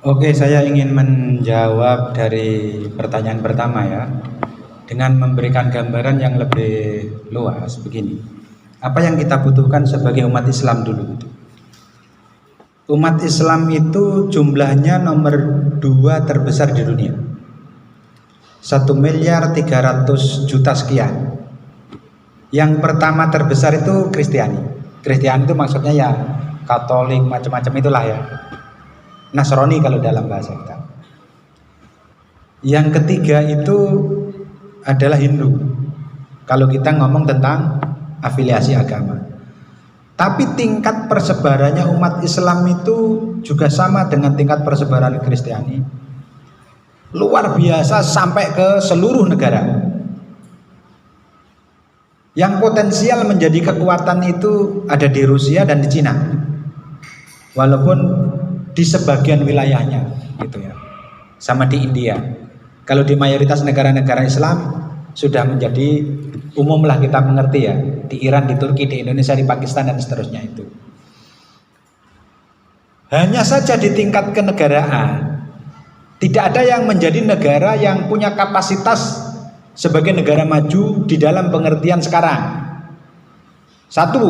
Oke, saya ingin menjawab dari pertanyaan pertama ya, dengan memberikan gambaran yang lebih luas begini. Apa yang kita butuhkan sebagai umat Islam dulu? Umat Islam itu jumlahnya nomor 2 terbesar di dunia. 1.300.000.000 sekian. Yang pertama terbesar itu Kristiani. Kristiani itu maksudnya ya Katolik, macam-macam itulah ya. Nasrani kalau dalam bahasa kita. Yang ketiga itu adalah Hindu. Kalau kita ngomong tentang afiliasi agama. Tapi tingkat persebarannya umat Islam itu juga sama dengan tingkat persebaran Kristiani. Luar biasa sampai ke seluruh negara. Yang potensial menjadi kekuatan itu ada di Rusia dan di Cina. Walaupun di sebagian wilayahnya gitu ya. Sama di India. Kalau di mayoritas negara-negara Islam sudah menjadi umum lah kita mengerti ya. Di Iran, di Turki, di Indonesia, di Pakistan dan seterusnya itu. Hanya saja di tingkat kenegaraan tidak ada yang menjadi negara yang punya kapasitas sebagai negara maju di dalam pengertian sekarang. Satu,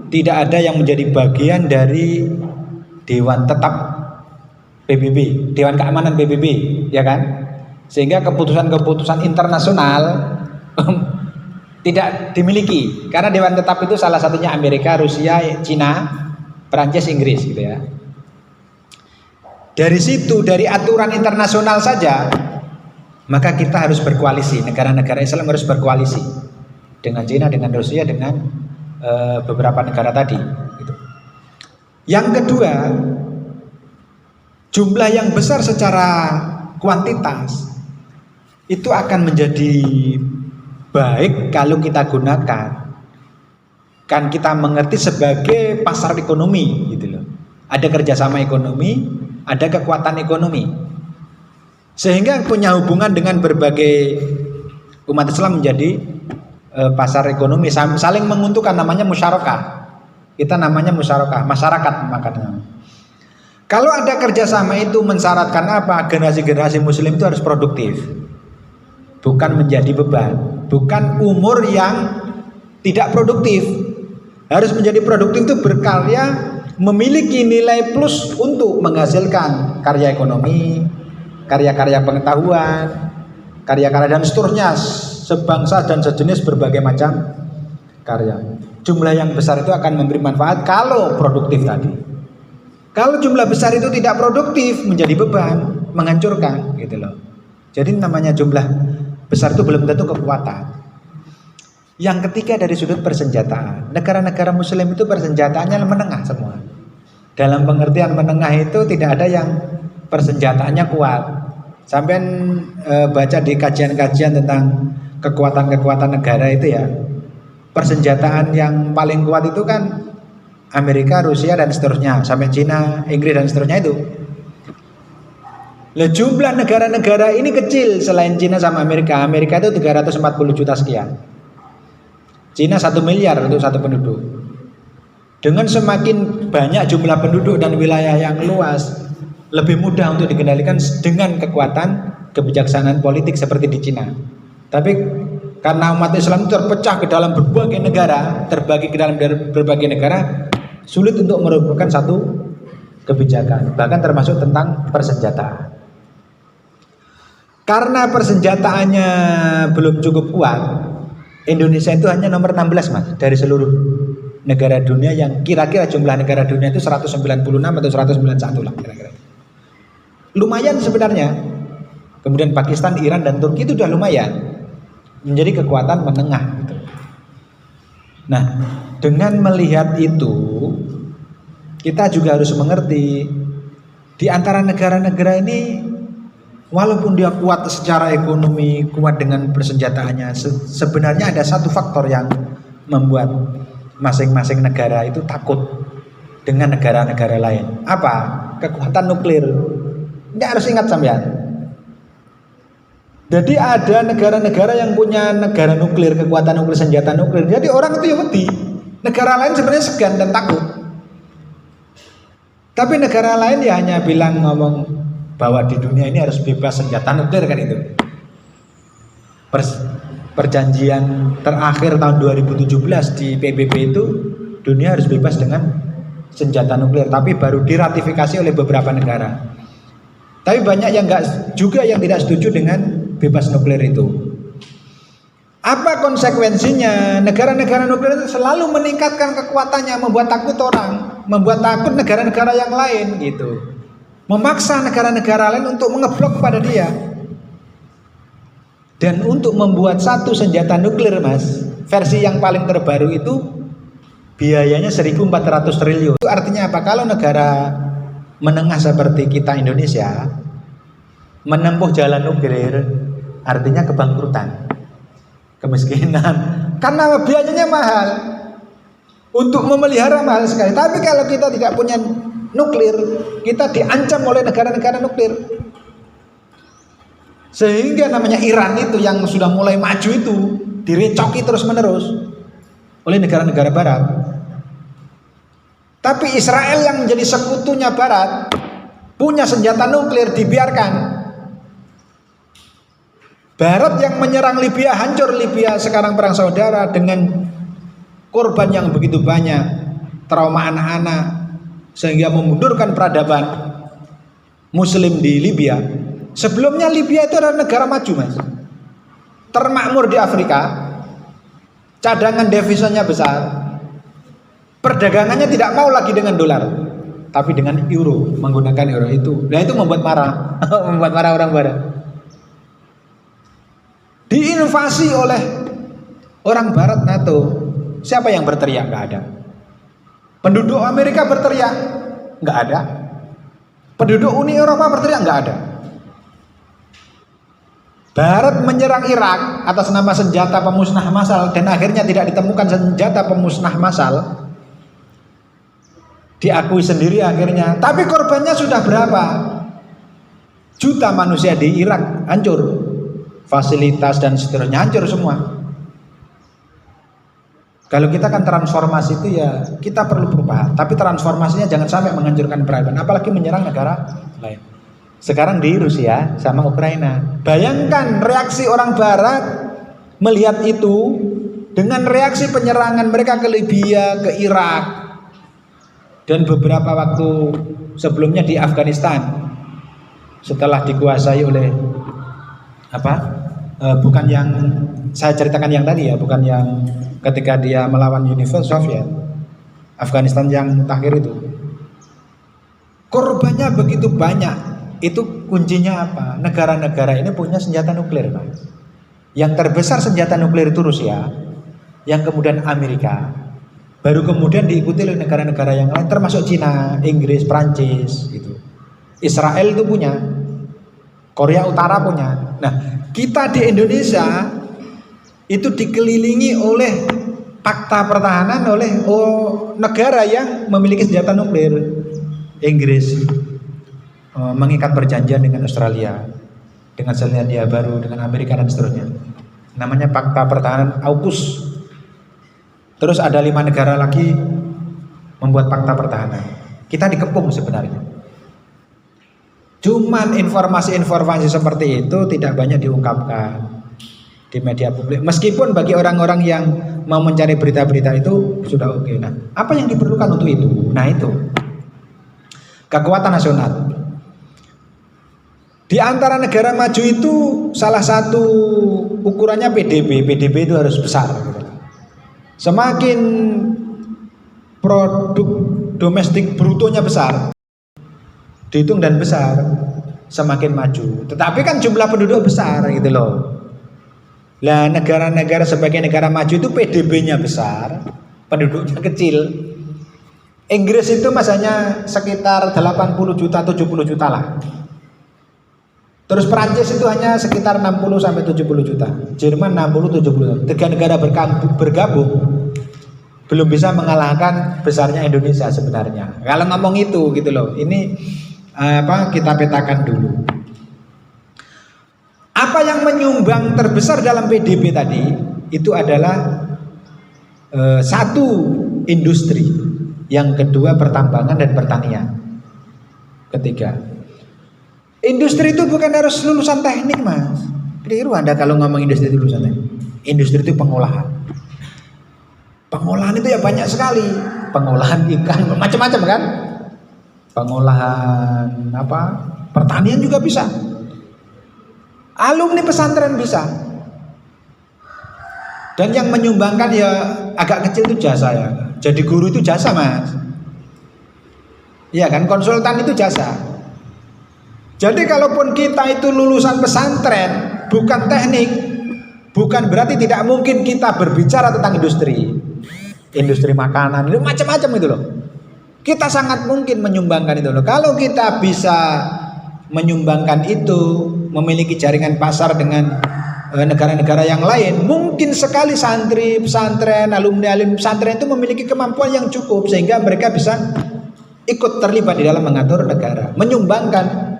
tidak ada yang menjadi bagian dari Dewan Tetap PBB, Dewan Keamanan PBB, ya kan? Sehingga keputusan-keputusan internasional tidak dimiliki, karena Dewan Tetap itu salah satunya Amerika, Rusia, Cina, Perancis, Inggris gitu ya. Dari situ, dari aturan internasional saja, maka kita harus berkoalisi, negara-negara Islam harus berkoalisi dengan Cina, dengan Rusia, dengan beberapa negara tadi gitu. Yang kedua, jumlah yang besar secara kuantitas itu akan menjadi baik kalau kita gunakan, kan kita mengerti sebagai pasar ekonomi gitu loh. Ada kerjasama ekonomi, ada kekuatan ekonomi, sehingga punya hubungan dengan berbagai umat Islam menjadi pasar ekonomi, saling menguntungkan, namanya musyarakah. Kita namanya musyarakah, masyarakat makanya. Kalau ada kerjasama itu mensyaratkan apa? Generasi-generasi Muslim itu harus produktif, bukan menjadi beban, bukan umur yang tidak produktif. Harus menjadi produktif itu berkarya, memiliki nilai plus untuk menghasilkan karya ekonomi, karya-karya pengetahuan, karya-karya dan seterusnya, sebangsa dan sejenis berbagai macam karya. Jumlah yang besar itu akan memberi manfaat kalau produktif tadi. Kalau jumlah besar itu tidak produktif, menjadi beban, menghancurkan gitu loh. Jadi namanya jumlah besar itu belum tentu kekuatan. Yang ketiga dari sudut persenjataan, negara-negara Muslim itu persenjataannya menengah semua. Dalam pengertian menengah itu tidak ada yang persenjataannya kuat. Sampai baca di kajian-kajian tentang kekuatan-kekuatan negara itu ya, persenjataan yang paling kuat itu kan Amerika, Rusia dan seterusnya, sampai Cina, Inggris dan seterusnya itu. Lah jumlah negara-negara ini kecil selain Cina sama Amerika. Amerika itu 340 juta sekian. Cina 1 miliar untuk satu penduduk. Dengan semakin banyak jumlah penduduk dan wilayah yang luas, lebih mudah untuk dikendalikan dengan kekuatan kebijaksanaan politik seperti di Cina. Tapi karena umat Islam terpecah ke dalam berbagai negara, terbagi ke dalam berbagai negara, sulit untuk merumuskan satu kebijakan, bahkan termasuk tentang persenjataan. Karena persenjataannya belum cukup kuat, Indonesia itu hanya nomor 16 Mas dari seluruh negara dunia, yang kira-kira jumlah negara dunia itu 196 atau 191 lah kira-kira. Lumayan sebenarnya. Kemudian Pakistan, Iran dan Turki itu sudah lumayan, menjadi kekuatan menengah gitu. Nah, dengan melihat itu, kita juga harus mengerti di antara negara-negara ini, walaupun dia kuat secara ekonomi, kuat dengan persenjataannya, sebenarnya ada satu faktor yang membuat masing-masing negara itu takut dengan negara-negara lain. Apa? Kekuatan nuklir. Ini harus ingat sampean. Jadi ada negara-negara yang punya negara nuklir, kekuatan nuklir, senjata nuklir. Jadi orang itu ya wedi. Negara lain sebenarnya segan dan takut. Tapi negara lain ya hanya bilang ngomong bahwa di dunia ini harus bebas senjata nuklir kan itu. Perjanjian terakhir tahun 2017 di PBB itu dunia harus bebas dengan senjata nuklir, tapi baru diratifikasi oleh beberapa negara. Tapi banyak yang yang tidak setuju dengan bebas nuklir itu. Apa konsekuensinya? Negara-negara nuklir itu selalu meningkatkan kekuatannya, membuat takut orang, membuat takut negara-negara yang lain gitu. Memaksa negara-negara lain untuk mengeblok pada dia. Dan untuk membuat satu senjata nuklir, Mas, versi yang paling terbaru itu biayanya 1.400 triliun. Itu artinya apa? Kalau negara menengah seperti kita Indonesia menempuh jalan nuklir, artinya kebangkrutan, kemiskinan, karena biayanya mahal. Untuk memelihara mahal sekali. Tapi kalau kita tidak punya nuklir, kita diancam oleh negara-negara nuklir. Sehingga namanya Iran itu yang sudah mulai maju itu direcoki terus menerus oleh negara-negara barat. Tapi Israel yang menjadi sekutunya barat, punya senjata nuklir, dibiarkan. Barat yang menyerang Libya, hancur Libya sekarang perang saudara dengan korban yang begitu banyak, trauma anak-anak, sehingga memundurkan peradaban Muslim di Libya. Sebelumnya Libya itu adalah negara maju, Mas, termakmur di Afrika, cadangan devisanya besar, perdagangannya tidak mau lagi dengan dolar, tapi dengan euro, menggunakan euro itu. Nah itu membuat marah, membuat marah orang barat. Diinvasi oleh orang barat NATO, siapa yang berteriak? Nggak ada. Penduduk Amerika berteriak? Nggak ada. Penduduk Uni Eropa berteriak? Nggak ada. Barat menyerang Irak atas nama senjata pemusnah massal dan akhirnya tidak ditemukan senjata pemusnah massal. Diakui sendiri akhirnya. Tapi korbannya sudah berapa? Juta manusia di Irak hancur. Fasilitas dan seterusnya hancur semua. Kalau kita kan transformasi itu ya kita perlu perubahan. Tapi transformasinya jangan sampai menghancurkan peradaban, apalagi menyerang negara lain. Sekarang di Rusia sama Ukraina. Bayangkan reaksi orang barat melihat itu dengan reaksi penyerangan mereka ke Libya, ke Irak, dan beberapa waktu sebelumnya di Afghanistan setelah dikuasai oleh bukan yang saya ceritakan yang tadi ya, bukan yang ketika dia melawan Uni Soviet, Afghanistan yang terakhir itu. Korbannya begitu banyak. Itu kuncinya apa? Negara-negara ini punya senjata nuklir, Pak. Yang terbesar senjata nuklir itu Rusia, yang kemudian Amerika, baru kemudian diikuti oleh negara-negara yang lain, termasuk Cina, Inggris, Prancis, gitu. Israel itu punya, Korea Utara punya. Nah, kita di Indonesia itu dikelilingi oleh fakta pertahanan oleh negara yang memiliki senjata nuklir. Inggris mengikat perjanjian dengan Australia, dengan Selandia Baru, dengan Amerika dan seterusnya. Namanya Fakta Pertahanan AUKUS. Terus ada 5 negara lagi membuat fakta pertahanan. Kita dikepung sebenarnya. Cuman informasi-informasi seperti itu tidak banyak diungkapkan di media publik. Meskipun bagi orang-orang yang mau mencari berita-berita itu sudah oke. Nah, apa yang diperlukan untuk itu? Nah itu kekuatan nasional. Di antara negara maju itu salah satu ukurannya PDB. PDB itu harus besar. Semakin produk domestik brutonya besar, dihitung dan besar, semakin maju. Tetapi kan jumlah penduduk besar gitu loh. Lah negara-negara sebagai negara maju itu PDB-nya besar, penduduknya kecil. Inggris itu masanya sekitar 80 juta, 70 juta lah. Terus Perancis itu hanya sekitar 60 sampai 70 juta. Jerman 60 70. 3 negara bergabung belum bisa mengalahkan besarnya Indonesia sebenarnya. Kalau ngomong itu gitu loh. Ini kita petakan dulu. Apa yang menyumbang terbesar dalam PDB tadi itu adalah satu industri, yang kedua pertambangan dan pertanian, ketiga. Industri itu bukan harus lulusan teknik, Mas. Keliru Anda kalau ngomong industri itu lulusan teknik. Industri itu pengolahan. Pengolahan itu ya banyak sekali. Pengolahan ikan, macam-macam kan? Pengolahan apa? Pertanian juga bisa. Alumni pesantren bisa. Dan yang menyumbangkan ya agak kecil itu jasa ya. Jadi guru itu jasa, Mas. Iya kan, konsultan itu jasa. Jadi kalaupun kita itu lulusan pesantren, bukan teknik, bukan berarti tidak mungkin kita berbicara tentang industri. Industri makanan, itu macam-macam itu loh. Kita sangat mungkin menyumbangkan itu loh. Kalau kita bisa menyumbangkan itu, memiliki jaringan pasar dengan negara-negara yang lain, mungkin sekali santri pesantren, alumni pesantren itu memiliki kemampuan yang cukup sehingga mereka bisa ikut terlibat di dalam mengatur negara, menyumbangkan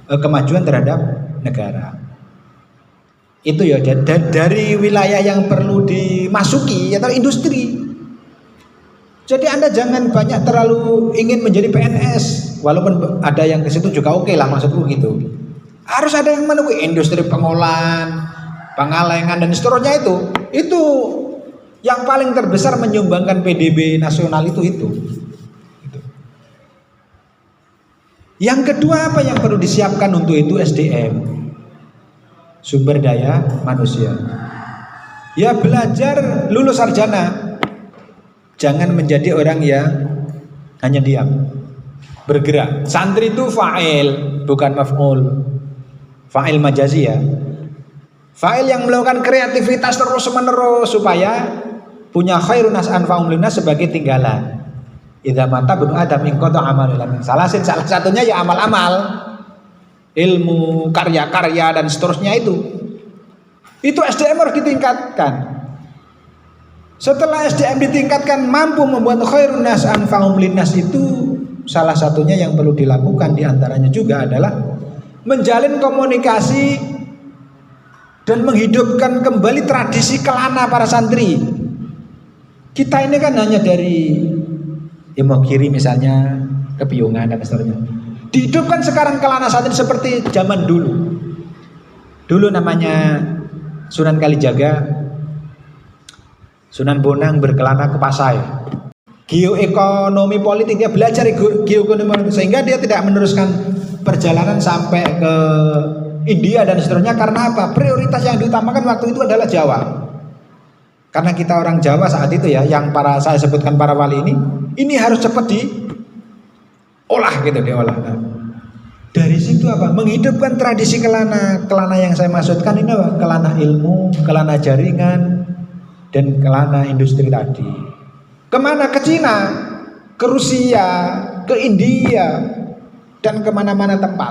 kemajuan terhadap negara. Itu ya dari wilayah yang perlu dimasuki atau industri. Jadi Anda jangan banyak terlalu ingin menjadi PNS, walaupun ada yang ke situ juga oke lah, maksudku gitu. Harus ada yang menekuni industri pengolahan, pengalengan dan seterusnya itu yang paling terbesar menyumbangkan PDB nasional itu. Yang kedua apa yang perlu disiapkan untuk itu? SDM, sumber daya manusia. Ya belajar lulus sarjana. Jangan menjadi orang yang hanya diam, bergerak. Santri itu fa'il, bukan maf'ul. Fa'il majazi ya. Fa'il yang melakukan kreativitas terus menerus supaya punya khairun nas anfa'um linnas sebagai tinggalan. Idza mata bunu adam in qata amalu lam salah satunya ya amal-amal, ilmu, karya-karya dan seterusnya itu SDM harus ditingkatkan. Setelah SDM ditingkatkan, mampu membuat khairun nas anfa'um linnas itu salah satunya yang perlu dilakukan diantaranya juga adalah menjalin komunikasi dan menghidupkan kembali tradisi kelana para santri. Kita ini kan hanya dari Imogiri misalnya, Kepiungan dan seterusnya. Dihidupkan sekarang kelana santri seperti zaman dulu. Dulu namanya Sunan Kalijaga, Sunan Bonang berkelana ke Pasai. Geoekonomi politik, dia belajar geoekonomi politik sehingga dia tidak meneruskan perjalanan sampai ke India dan seterusnya. Karena apa? Prioritas yang diutamakan waktu itu adalah Jawa. Karena kita orang Jawa saat itu ya, yang saya sebutkan para wali ini harus cepat diolah gitu, diolah. Nah, dari situ apa? Menghidupkan tradisi kelana yang saya maksudkan ini apa? Kelana ilmu, kelana jaringan, dan kelana industri tadi. Kemana? Ke Cina, ke Rusia, ke India, dan kemana-mana tempat.